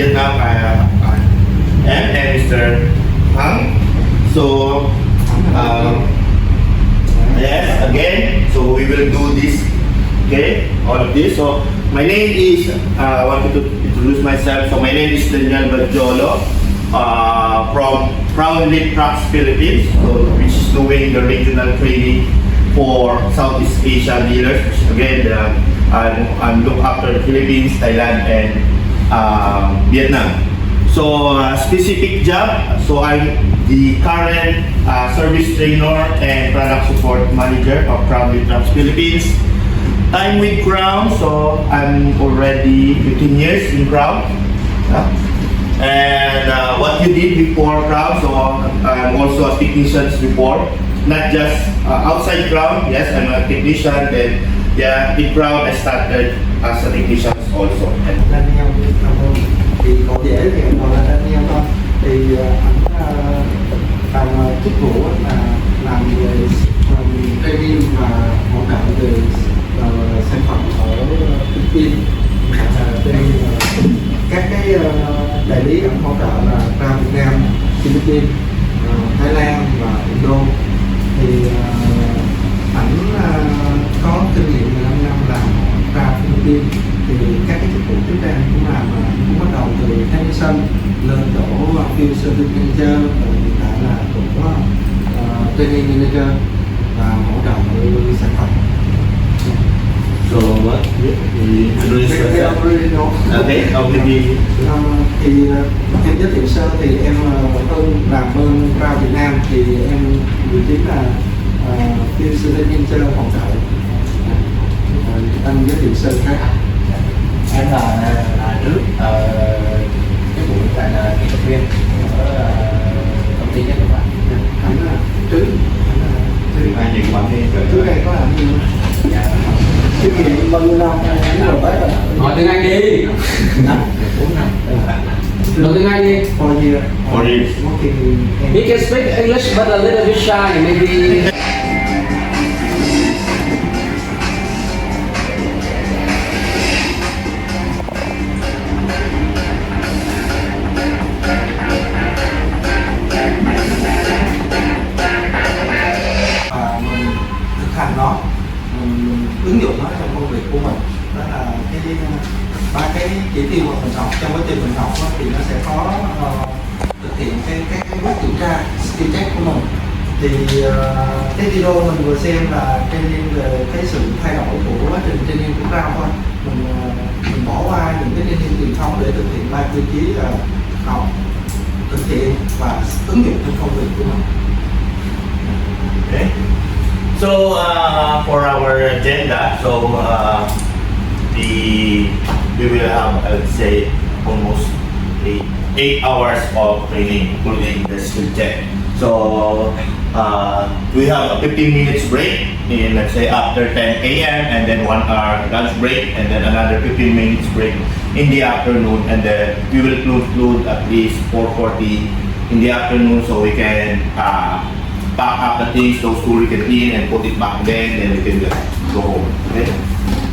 Vietnam, and Mr. Hang. So, yes, again, so we will do this, okay, all of this. So, my name is, I wanted to introduce myself. So, my name is Daniel Bajolo, from Proudly Trucks Philippines, so, which is doing the regional training for Southeast Asia dealers. Again, I'm look after the Philippines, Thailand, and Vietnam. So specific job, so I'm the current service trainer and product support manager of Proudly Trucks Philippines. Time with Crown, so I'm already 15 years in Crown. And what you did before Crown, so I'm also a technician before, not just outside Crown. Yes, I'm a technician. Then yeah, in Crown I started as a technician also. Thì cậu dễ thì gọi là Daniel thôi. Thì anh làm chức vụ là làm về training và hỗ trợ về sản phẩm ở Philippines. Trên các cái đại lý anh hỗ trợ là ra Việt Nam, Philippines, Thái Lan và Indo. Thì ảnh có kinh nghiệm 15 năm làm ra Philippines. Thì các cái chức vụ trước đây cũng làm, cũng bắt đầu từ technician lên chỗ field service manager, rồi hiện tại là chỗ training manager và hỗ trợ sản phẩm. So what? You introduce yourself. Okay, Thì em giới thiệu sơ thì em làm bên Crown Việt Nam thì em vị trí là field service manager hỗ trợ. Anh giới thiệu sơ khác. Em là trước cái buổi tại là kỹ thuật viên ở công ty Nhất Lộ Phát. Anh là trước những bạn đi trước đây có làm gì không? Dạ. Trước kia bao nhiêu năm Nhất Lộ Phát rồi? Hỏi tiếng Anh đi. 4 năm. Nói tiếng Anh đi. 4 years. 4 years. He can speak English but a little bit shy, maybe. Ứng dụng nó trong công việc của mình. Đó là cái ba cái chỉ tiêu mà mình học trong quá trình mình học đó, thì nó sẽ có thực hiện các bước kiểm tra skill check của mình. Thì cái video mình vừa xem là training về cái sự thay đổi của quá trình training của Crown thôi. Mình bỏ qua những cái training truyền thống để thực hiện ba tiêu chí là học, thực hiện và ứng dụng trong công việc của mình. Okay. So for our agenda, so we will have, I would say, almost 8 hours of training, including the skill check. So we have a 15 minutes break in, let's say, after 10 a.m. and then 1 hour lunch break and then another 15 minutes break in the afternoon, and then we will conclude at least 4:40 in the afternoon, so we can pack up the things, those two we can in and put it back then we can go home. Okay?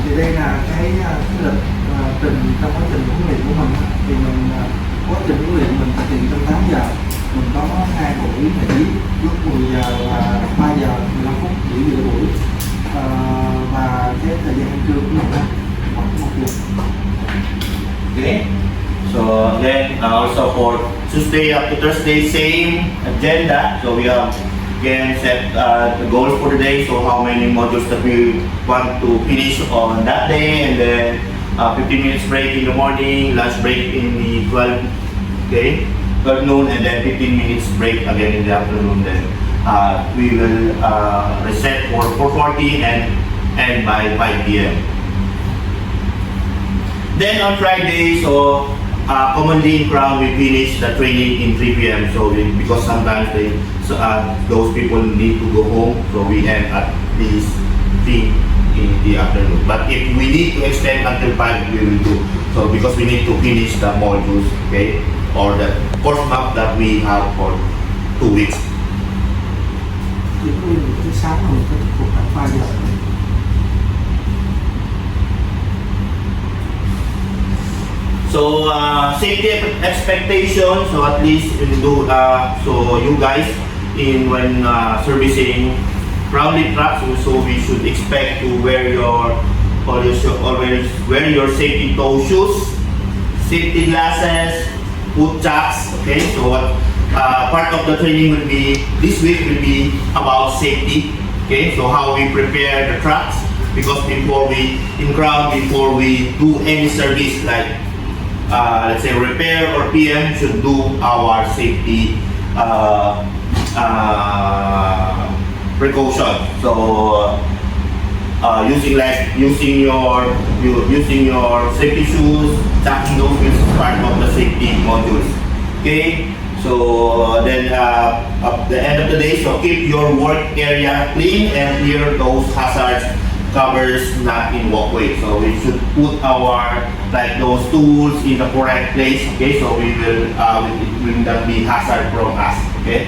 Thì đây là cái lịch trình trong quá trình huấn luyện của mình. Thì mình quá trình huấn luyện mình thực hiện trong 8 giờ. Mình có 2 buổi nghỉ lúc 10 giờ và 3 giờ 15 phút nghỉ giữa buổi. Và cái thời gian ăn trưa của mình là khoảng 1 giờ. Okay. So then also for Tuesday up to Thursday, same agenda. So we have again set the goals for the day. So how many modules that we want to finish on that day, and then 15 minutes break in the morning, lunch break in the 12 noon, and then 15 minutes break again in the afternoon. Then we will reset for 4:40 and end by 5 p.m. Then on Friday, so commonly in Crown we finish the training in 3 p.m. So because sometimes those people need to go home, so we end at least 3 in the afternoon. But if we need to extend until 5, we will do. So because we need to finish the modules, okay, or the course map that we have for 2 weeks. Thứ 6 là mình có cuộc khoảng 3 giờ. So safety expectations. So at least you do. So you guys, when servicing grounded trucks, also we should expect to wear your always wear your safety toe shoes, safety glasses, boot jacks. Okay. So what part of the training will be this week will be about safety. Okay. So how we prepare the trucks, because before we do any service like let's say repair or PM, should do our safety precaution. So using your safety shoes, checking those is part of the safety modules. Okay. So then at the end of the day, so keep your work area clean and clear those hazards covers not in walkway. So we should put our those tools in the correct place. Okay, so we will it will not be hazard from us. Okay.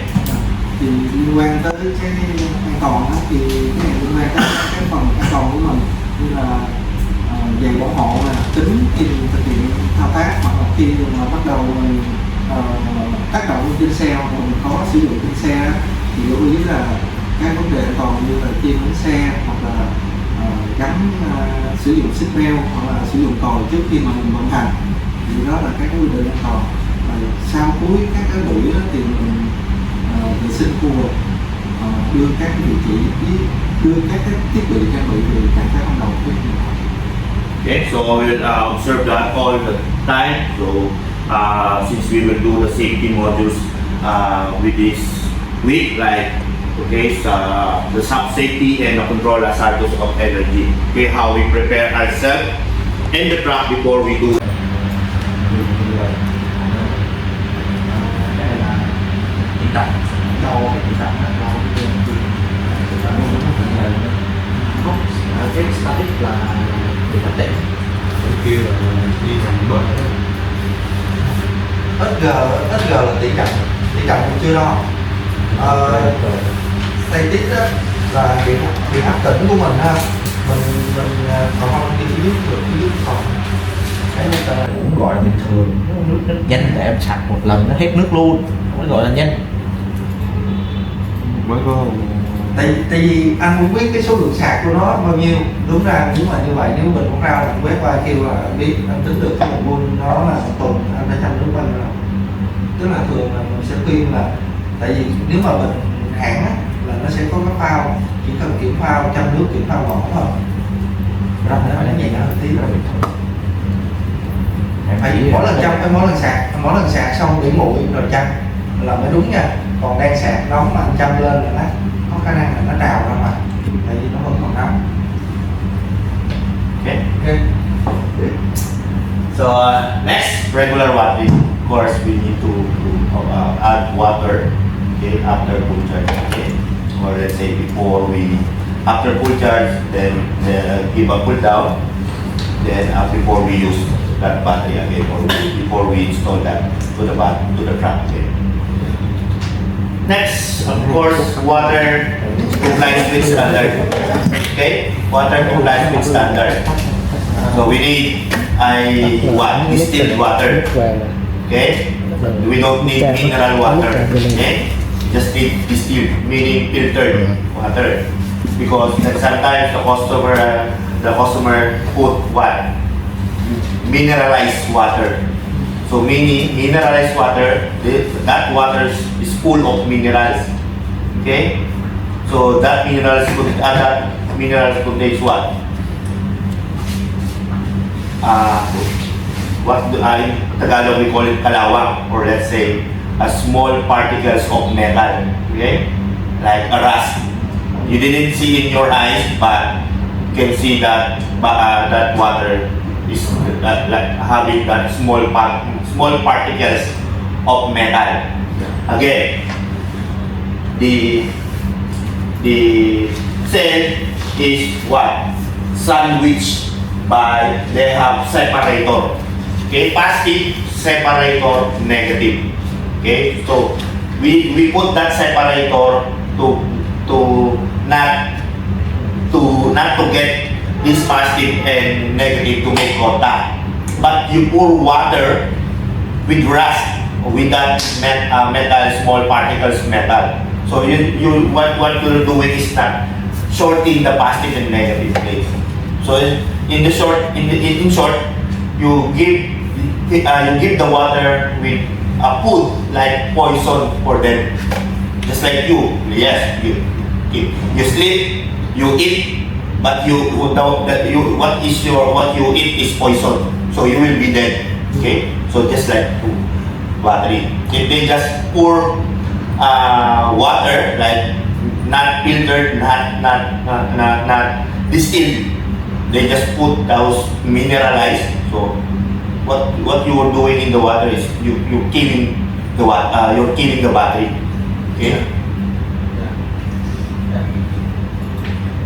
Thì liên quan tới cái an toàn đó, thì cái này liên quan tới cái phần an toàn của mình, như là giày bảo hộ là tính khi mình thực hiện thao tác, hoặc là khi mà bắt đầu mình tác động trên xe hoặc mình có sử dụng trên xe, thì lưu ý là các vấn đề an toàn như là chêm bánh xe, hoặc là gắn sử dụng seat belt, hoặc là sử dụng còi trước khi mà mình vận hành, thì đó là các quy định an toàn. Và sau cuối các cái buổi đó thì mình vệ sinh khu vực, đưa các vị trí, đưa các thiết bị trang bị về trạng thái ban đầu. Okay, so we will observe that all the time. So since we will do the safety modules with this week, like okay, so the sub safety and the control cycles of energy. Okay, how we prepare ourselves in the truck before we do. Cái static là bị tắt đèn, kia là đi thành bờ. SG là tỷ trọng cũng chưa đo. Static đó là điện áp tĩnh của mình ha, mình còn không đi dưới còn Cái này ta cũng gọi là bình thường, nước rất nhanh để em sạc một lần nó hết nước luôn, mới gọi là nhanh. Mới có tại vì anh cũng biết cái số lượng sạc của nó bao nhiêu. Đúng ra nếu mà như vậy, nếu mình cũng ra mình quét qua kêu là biết anh tính được cái nguồn vôn nó là một tuần anh đã chăm nước quanh rồi. Tức là thường là mình sẽ khuyên là, tại vì nếu mà mình hãng á, là nó sẽ có cái phao, chỉ cần kiểm phao chăm nước, kiểm phao ngọt thôi, rồi nó phải nhẹ nhàng một tí rồi bình thường. Phải mỗi lần sạc xong để nguội rồi chăm là mới đúng nha. Còn đang sạc nóng mà anh chăm lên là nó có khả năng là nó trào ra ngoài, tại vì nó vẫn còn nóng. Okay. So next regular watt is, of course, we need to add water. Okay, after full charge. Okay, or let's say after full charge, then give a cool down. Then before we use that battery again, or before we install that to the truck. Okay. Next, of course, water compliance with standard. Okay, water compliance with standard. So we need distilled water. Okay, we don't need mineral water. Okay, just need distilled, meaning filtered water. Because sometimes the customer put mineralized water. So mineralized water, that water is full of minerals. Okay? So that minerals contains what? Tagalog we call it kalawang, or let's say a small particles of metal. Okay? Like a rust. You didn't see in your eyes, but you can see that that water is like having that small particles of metal. Again, the cell is what? Sandwiched by, they have separator. Okay, positive, separator, negative. Okay, so we put that separator to not to get this positive and negative to make contact. but you pour water with rust, with that metal, small particles metal. So what you're doing is not sorting the positive and negative place. So in short, you give the water with a food like poison for them, just like you. Yes, you sleep, you eat, but what you eat is poison, so you will be dead. Okay, so just like battery, if they just pour water, like not filtered, not distilled, they just put those mineralized. So what you are doing in the water is you're killing the water, you're killing the battery. Okay.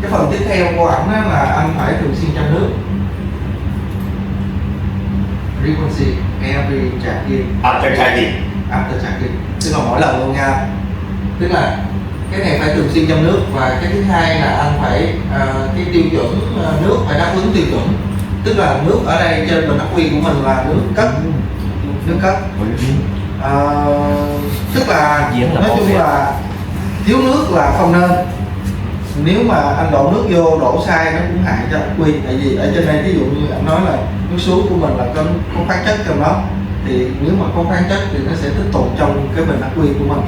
Cái phần tiếp theo của ảnh là anh phải thường xuyên chăm nước. Frequency every charging. After charging. After charging, tức là mỗi lần luôn nha. Tức là cái này phải thường xuyên chăm nước, và cái thứ hai là anh phải cái tiêu chuẩn nước phải đáp ứng tiêu chuẩn. Tức là nước ở đây trên bình ắc quy của mình là nước cất, tức là nói chung là thiếu nước là không nên. Nếu mà anh đổ nước vô đổ sai nó cũng hại cho ắc quy, tại vì ở trên đây ví dụ như anh nói là nước suối của mình là có khoáng chất trong đó, thì nếu mà có khoáng chất thì nó sẽ tích tụ trong cái bình ắc quy của mình.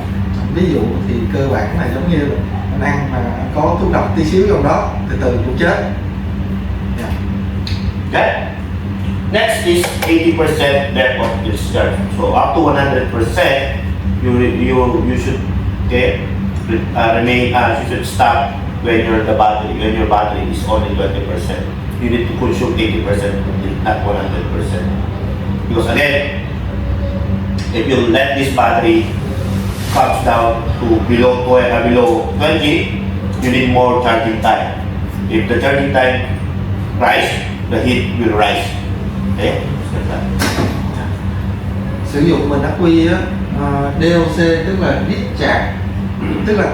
Ví dụ thì cơ bản là giống như là anh ăn mà có thuốc độc tí xíu trong đó, từ từ cũng chết. Okay. Next is 80% depth of discharge. So up to 100%, you should remain. You should stop when your battery is only 20%. You need to consume 80% only, not 100%. Because again, if you let this battery comes down to below 20, you need more charging time. If the charging time rise, the heat will rise. Okay? Sử dụng bình ắc quy á, DOC tức là discharge, tức là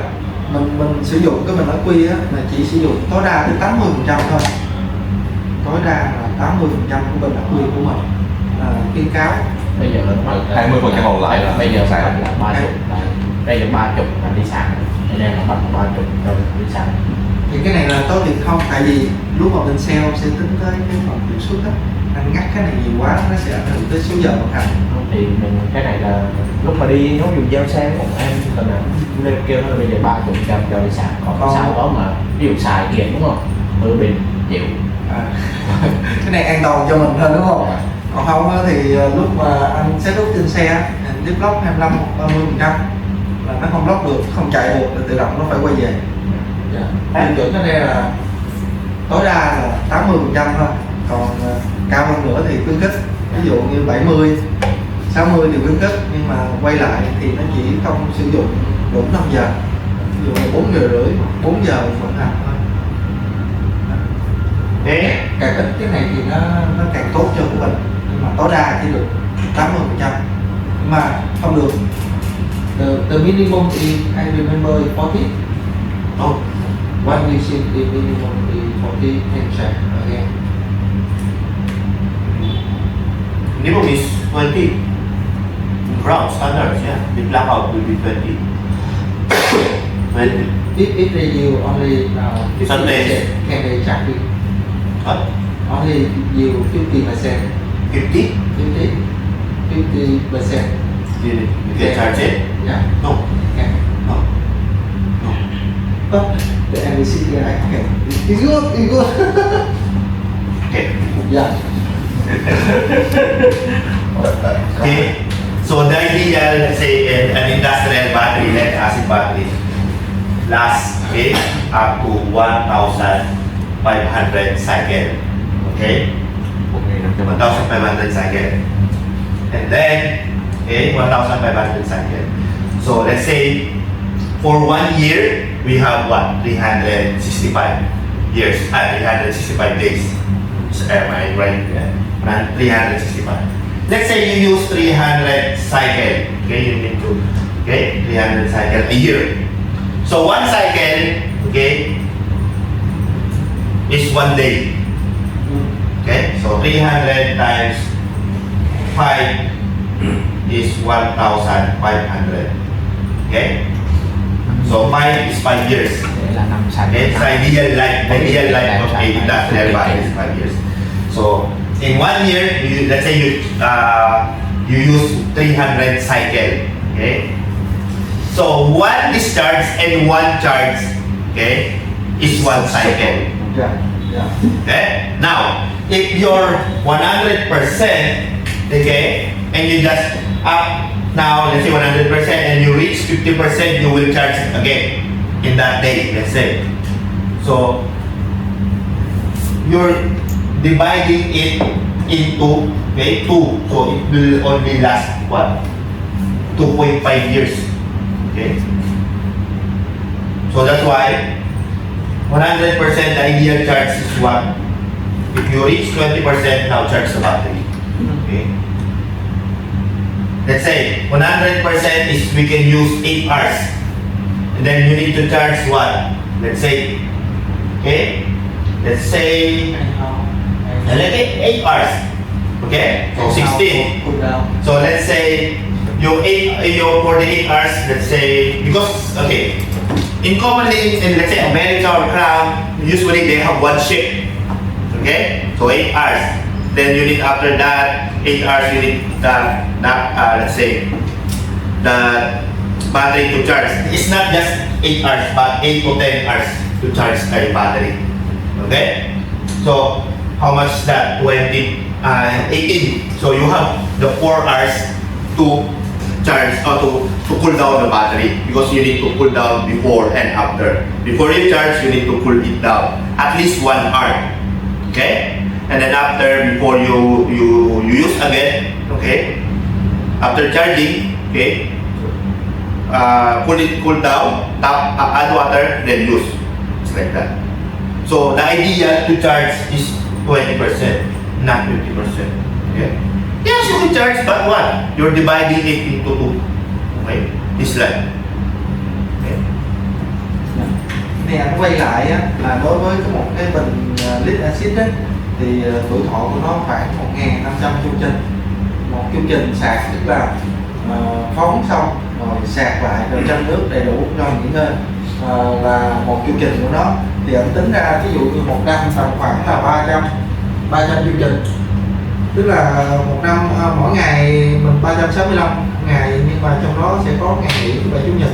mình sử dụng cái bình ắc quy á là chỉ sử dụng tối đa tới 80% thôi. Tối đa là 80% của bình ắc quy của mình là khuyến cáo. Bây giờ là 20% còn lại là bây giờ sạc. là 30, đây là 30 là đi sạc, đây là bắt 30 rồi đi sạc. Thì cái này là tốt thì không, tại vì lúc mà mình sale sẽ tính tới cái phần hiệu suất á, anh ngắt cái này nhiều quá nó sẽ ảnh hưởng tới số giờ vận hành. Thì mình cái này là lúc mà đi nó dùng giao xe của em cần là nên kêu nó bây giờ 30% cho đi sạc, còn sau đó mà ví dụ xài kia đúng không, tôi bình chịu. Cái này an toàn cho mình hơn đúng không? Còn không thì lúc mà anh set up trên xe anh deep lock 25 hoặc 30% là nó không lock được, không chạy được thì tự động nó phải quay về. Tiêu chuẩn ở đây là tối đa là 80% thôi, còn cao hơn nữa thì khuyến khích, ví dụ như 70, 60 thì khuyến khích, nhưng mà quay lại thì nó chỉ không sử dụng đủ 5 giờ, ví dụ là 4 giờ rưỡi, 4 giờ vận hành thôi. Càng ít cái này thì nó càng tốt cho của mình, nhưng mà tối đa chỉ được 80%, nhưng mà không được. The minimum is, I remember, 40. Oh, what you see the minimum is 40% again. Minimum is 20. Ground standards, yeah. The blackout will be 20. 20. If they use only 50%, can they charge it? What? Only use 50%. 50? 50%. You can charge it? Yeah. No. Yeah. No. No. But the NLP guy, okay. It's good, it's good. Okay. Yeah. Okay. So the idea, let's say, an industrial battery, lead acid battery, lasts up to 1,500 cycle. Okay. 1,500 cycle. And then 1,500 cycle. So let's say for 1 year we have what? 365 years, 365 days. So, am I right? Yeah. 365. Let's say you use 300 cycle. Okay, you need to 300 cycle a year. So one cycle, is 1 day. Okay, so 300 times 5 is 1,500. Okay? So 5 is 5 years. Để là 5 xài. Okay? So ideal life of a industrial battery is 5 years. So in 1 year, let's say you use 300 cycle. Okay? So 1 discharge and 1 charge, okay, is 1 cycle. Dạ. Dạ. Okay? Now, if you're 100%, okay, and you just up now, let's say 100%, and you reach 50%, you will charge it again in that day, let's say. So, you're dividing it into, okay, 2. So, it will only last, what? 2.5 years. Okay? So, that's why 100% the ideal charge is 1. If you reach 20%, now charge the battery. Okay. Let's say 100% is we can use 8 hours. And then you need to charge what? Let's say, okay? Let's say 8 hours. Okay? So 16. So let's say you for the 8 hours, let's say, because, okay, in commonly, in let's say America or Crown, usually they have 1 shift. Okay? So 8 hours. Then you need after that 8 hours you need let's say the battery to charge. It's not just 8 hours but 8 to 10 hours to charge a battery. Okay? So how much is that? 18. So you have the 4 hours to charge or to cool down the battery, because you need to cool down before and after. Before you charge, you need to cool it down at least 1 hour. Okay? And then after, before you use again, okay? After charging, okay? Cool down, add water, then use. It's like that. So the idea to charge is 20%, not 50%. Okay? Yes, you can charge, but what? You're dividing it into 2. Okay? This line. Okay? Này anh quay lại á, là đối với một cái bình lít axit á, thì tuổi thọ của nó khoảng 1.500 chu trình. Một chu trình sạc tức là phóng xong rồi sạc lại rồi trong nước đầy đủ cho nghỉ ngơi là một chu trình của nó. Thì anh tính ra ví dụ như một năm tầm khoảng là 300 chu trình, tức là một năm mỗi ngày mình 365 ngày, nhưng mà trong đó sẽ có ngày nghỉ thứ bảy chủ nhật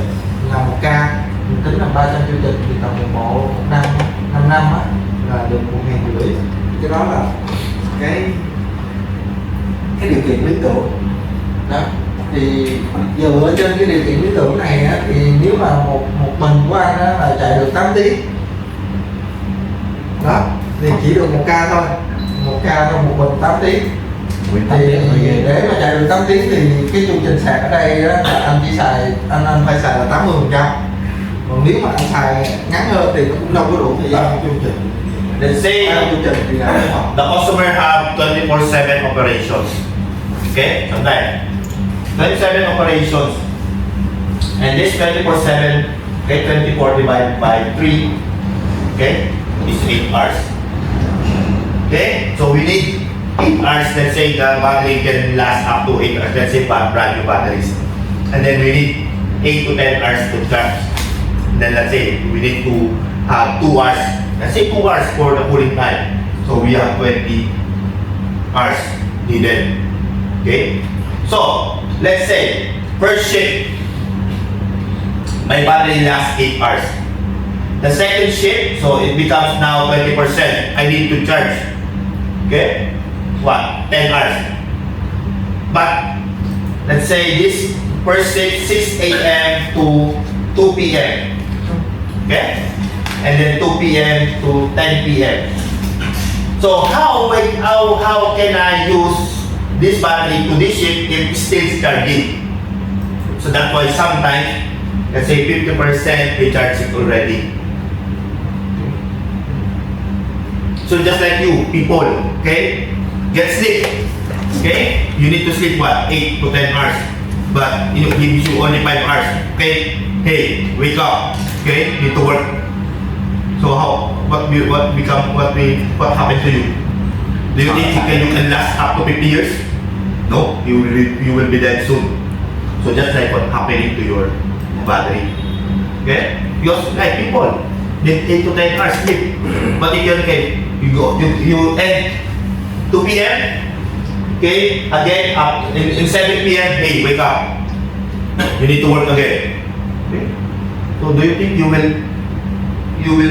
là 1 ca. Mình tính là 300 chu trình thì tầm một năm 5 năm á, là được 1.500. Cái đó là cái điều kiện lý tưởng đó. Thì dựa trên cái điều kiện lý tưởng này á, thì nếu mà một bình của anh á, là chạy được 8 tiếng đó, thì chỉ được 1 ca thôi, 1 ca trong một bình 8 tiếng. Thì để mà chạy được 8 tiếng thì cái chu trình sạc ở đây á, là anh chỉ xài, anh phải xài là 80%. Còn nếu mà anh xài ngắn hơn thì nó cũng đâu có đủ thời gian cho chu trình. Let's say the customer have 24/7 operations. Okay, sometimes 27 operations, and this 24/7, okay, 24 divided by 3, okay, is 8 hours. Okay, so we need 8 hours. Let's say the battery can last up to 8 hours. Let's say brand new batteries, and then we need 8 to 10 hours to charge. Then let's say we need to have 2 hours. Let's say 2 hours for the cooling time. So we have 20 hours needed. Okay. So let's say first shift, my battery lasts 8 hours. The second shift, so it becomes now 20%. I need to charge. Okay. What? 10 hours. But let's say this first shift 6 a.m. to 2 p.m. Okay. And then 2 p.m. to 10 p.m. So how can I use this battery to this shift if it's still charging? So that's why sometimes, let's say 50% we charge it already. So just like you, people, okay, get sleep. Okay, you need to sleep what, 8 to 10 hours, but it gives you only 5 hours. Okay, hey, wake up. Okay, need to work. So what happened to you? Do you think you can last up to 50 years? No, you will be dead soon. So just like what happening to your battery. Okay? Because like people need 8 to 10 hours sleep. But if you end 2 p.m. Okay, again up in 7 p.m. Hey, wake up. You need to work again. Okay? So do you think you will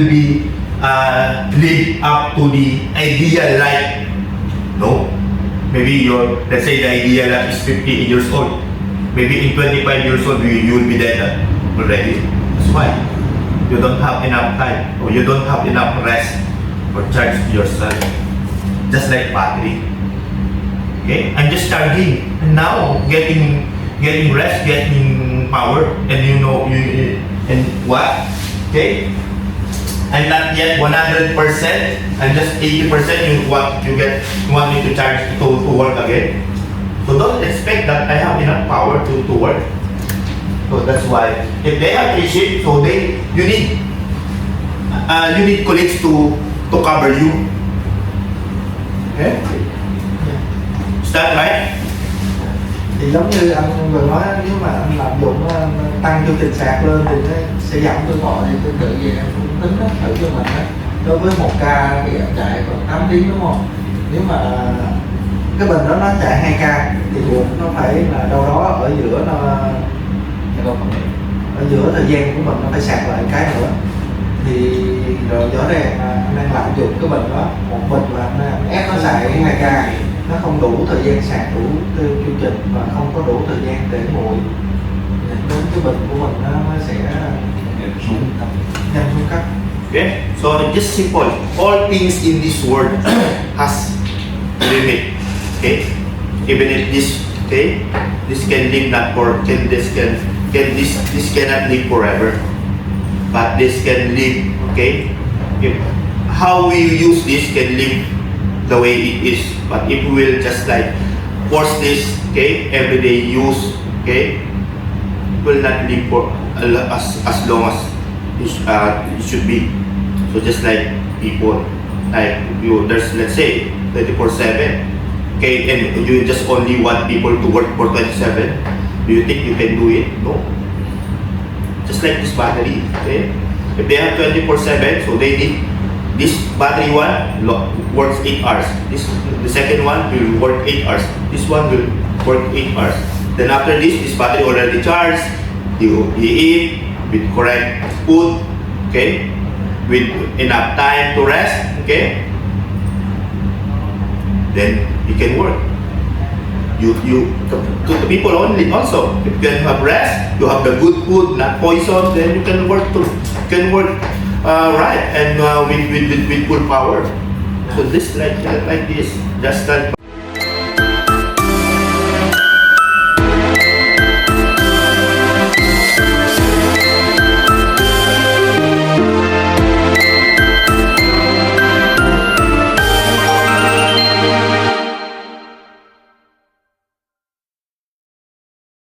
be live up to the ideal life? No. Maybe let's say the ideal life is 50 years old. Maybe in 25 years old you will be dead already. That's why you don't have enough time or you don't have enough rest or charge yourself. Just like battery. Okay, I'm just charging and now getting rest, getting power, and and what? Okay, I'm not yet 100%. I'm just 80%. You want me to charge to work again. So don't expect that I have enough power to work. So that's why if they have 3 shifts, so you need colleagues to cover you. Okay? Is that right? Thì giống như anh vừa nói, nếu mà anh lạm dụng tăng chu trình sạc lên thì nó sẽ giảm tuổi thọ. Thì tương tự vậy em cũng tính đó, thử cho mình đó. Đối với 1 ca thì em chạy còn 8 tiếng đúng không? Nếu mà cái bình đó nó chạy 2 ca thì buộc nó phải là đâu đó ở giữa thời gian của mình nó phải sạc lại cái nữa. Thì rồi rõ ràng anh đang lạm dụng cái bình đó, một bình mà anh ép nó xài 2 ca, nó không đủ thời gian sạc, đủ theo chương trình và không có đủ thời gian để nguội, đến cái bình của mình nó sẽ nhanh xuống cấp. Okay, so just simple. All things in this world has limit. Okay, even if this can live not for this cannot live forever, but this can live. Okay, how we use this can live the way it is. But if we will just like force this, everyday use, it will not live for as long as it should be. So just like people, like there's let's say 24/7, and you just only want people to work for 27. Do you think you can do it? No. Just like this battery, if they have 24/7, so they need this battery one works 8 hours. The second one will work 8 hours. This one will work 8 hours. Then after this battery already charged. You eat with correct food, with enough time to rest, then you can work. You to the people only also. If you can have rest, you have the good food, not poison, then you can work too. You can work right and with full power. So this like this, just like